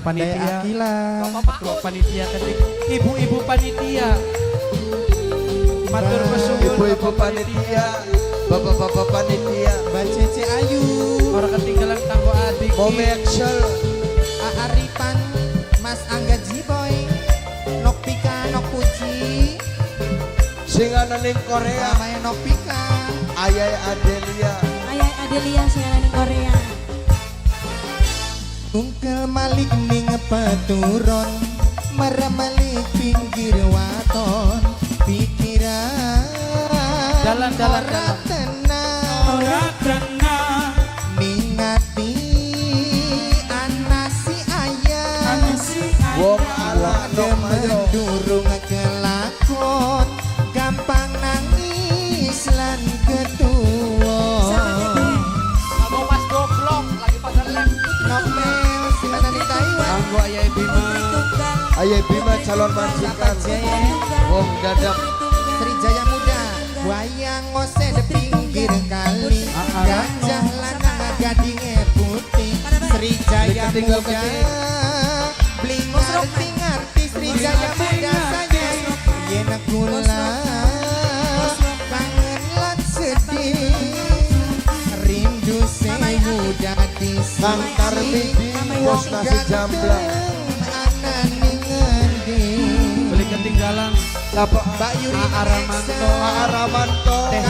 Panitia Akila, ketua panitia ketika ibu-ibu panitia matur kesuwun ibu-ibu panitia, bapak-bapak panitia, Mbak Cece Ayu, orang ketinggalan tanggo adik Mome Excel, Aripan, Mas Angga Jiboy, Nok Pika, Nok Puji, singanan ning Korea, namanya Nok Pika, Ayai Adelia, Ayah Adelia siaran di Korea. Ungkel malik ning peturon, meramalik pinggir waton, pikiran Jalan-jalan, ora jalan. tenang, ora tenang ningati anasi ayah, wong ala nom ayo, durung kelakon, gampang nangis lan ketua. Abang Mas Goblok lagi pasar lem Nopel silakan di Taiwan. Anggo Ayah Bima Ayai Bima calon majikan, wong dadak, Srijaya Muda, wayang ngose di pinggir kali, gajah lanang gadinge putih, Srijaya Muda, beli ngerti Srijaya Muda saja, yen kula kangen lan sedih, rindu sewu dadi Kang Tarmidi, bos nasi jamblang, anane ngendi. beli ketinggalan Bapak Mbak Yuri Aramanto Aramanto, Teh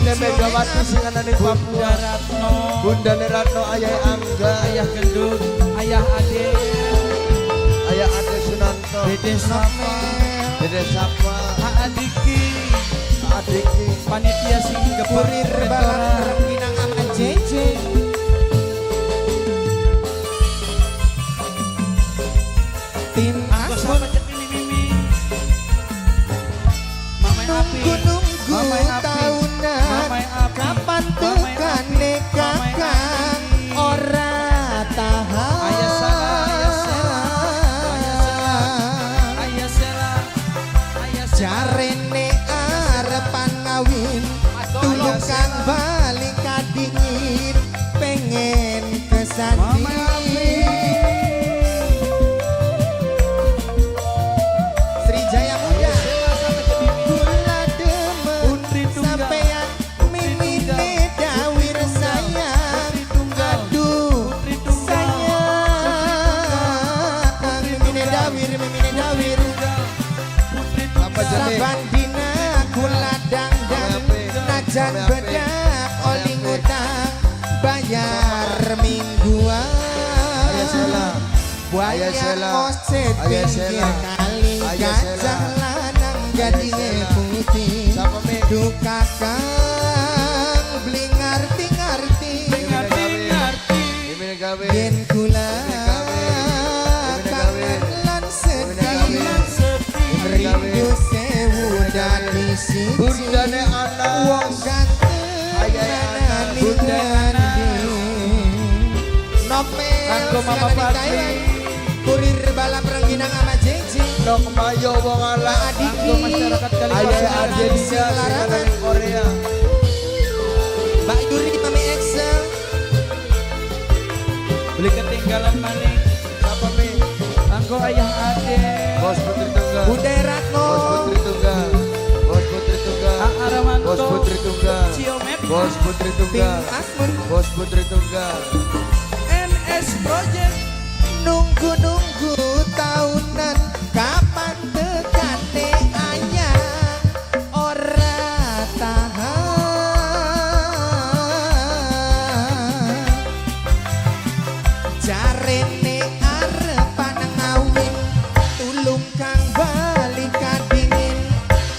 Teh Megawati singanan ning Bunda Papua, Ratno Bunda Ratno, Ayai Angga, Ayah Gendut Ayah Ade Ayah Ade Sunanto, Dede Sapa Dede Sapa, Adiki Adiki, panitia sing gepur Kurir balap rengginang sama JJ. Tim Anggo Asmun sama cek ini Mimi Mamai Api nunggu Mamai Api tahunan, Mamai Api kapan Mamai tekane Api, Mamai kakang Api. ora tahan. Ayah Sela Ayah Sela Ayah Sela Ayah Sela Jarene arepan ngawin, tulung kang balik kadingin, pengen kesanding. Srijaya Muda, gula demen Putri Tunggal. sampeyan mimine dawir sayang, aduh Putri Tunggal. sayang, mimine dawir apa jadi? saban dina kula dangdang, najan bedak oli ngutang, bayar mingguan. Ayah Sela, Buaya Ayah Sela, koset Ayah pinggir Sela, kali, Ayah gajah Sela, lanang gadinge Sela. putih, Siapa, Mi? duka kang beli ngarti-ngarti, Ngerti Ini gawe, yen kula gawe, ini gawe, kangen lan ini sedih, gawe, rindu sewu dadi siji, Bundane anak, wong ganteng Ayah anak, anani Bundane ngendi. Nopel Anggo Mama silakan di Fadli. Taiwan. Kurir balap rengginang sama JJ, Nok Mayo wong ala, Anggo masyarakat kali Ayah Adelia singanan ning Korea, Mbak Yuri Mami Excel, beli ketinggalan maning siapa Mi? Anggo Ayah Ade Bos Putri Tunggal, Bude Ratno, Bos Putri Tunggal, Bos Putri Tunggal, Aramanto Bos Putri Tunggal, Ciomet Bos Putri Tim Tunggal, Asmun, Bos Putri Tunggal, NS Project nunggu-nunggu tahunan, kapan tekane ayah ora tahan. Jarene arepan ngawin, tulung kang balik kadingin,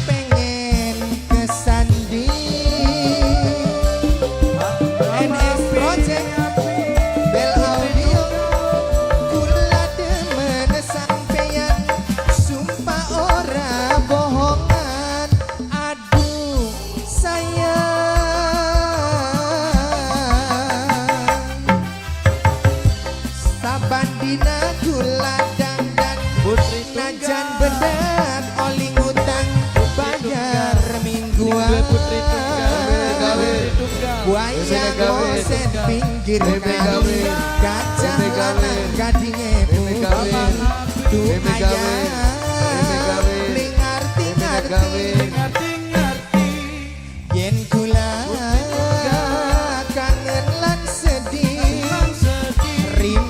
pengen kesanding. NS Project Bel Audio, kula demen sampeyan, sumpah ora bohongan, aduh sayang, saban dina kula dandan, Putri najan bedat oli ngutang, bayar mingguan. Putri Tunggal Buaya gawe, gosen pinggir Bebe kali, gawe, gajah Bebe gawe, lanang gadinge putih,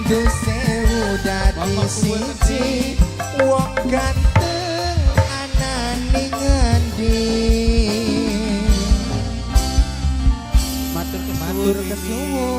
pitu sewu dadi siji wong ganteng anane ngendi Matur matur kesuwun